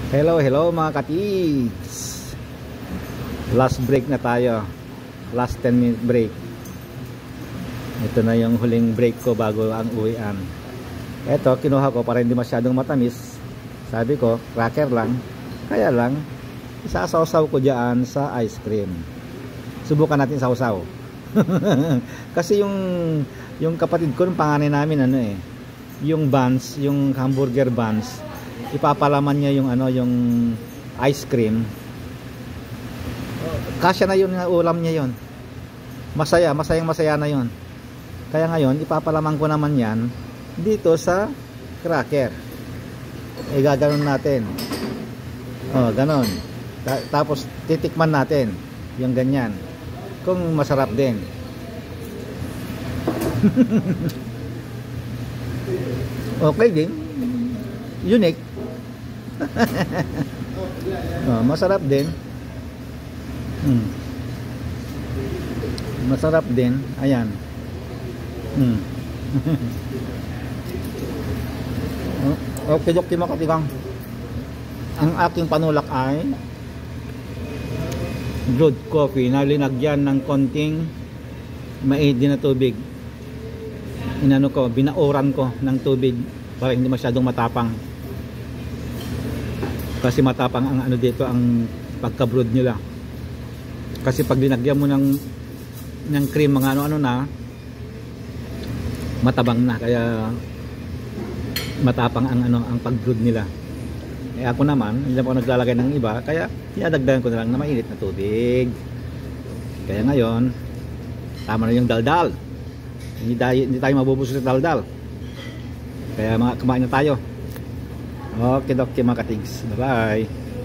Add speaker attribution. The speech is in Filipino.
Speaker 1: Hello, hello mga katigs. Last break na tayo. Last 10-minute break. Ito na yung huling break ko bago ang uwian. Ito, kinuha ko para hindi masyadong matamis. Sabi ko, cracker lang. Kaya lang, isasawsaw ko dyan sa ice cream. Subukan natin sausaw. Kasi yung kapatid ko, yung panganay namin, yung buns, yung hamburger buns, ipapalaman niya yung yung ice cream. Kasya na yun, ulam niya yun. Masaya na yun. Kaya ngayon ipapalaman ko naman yan dito sa cracker. Gaganon natin. Ganon. Tapos titikman natin yung ganyan. Kung masarap din. Okay din. Unique. Masarap din. Masarap din. Ayan. Okay, Dok, Timakatikang. Ang aking panulak ay brewed coffee na linagyan ng konting mainit na tubig. Binaoran ko ng tubig para hindi masyadong matapang. Kasi matapang ang dito, ang pagka-brewed nila. Kasi pag linagyan mo ng cream, mga ano na, matabang na, kaya matapang ang pag-brewed nila. Ako naman, hindi ako naglalagay ng iba, kaya dinadagdagan ko na lang na mainit na tubig. Kaya ngayon, tama na yung daldal. Hindi tayo mabubusog sa daldal. Kaya kumain na tayo. Okay, Dok, mga katigs. Bye-bye.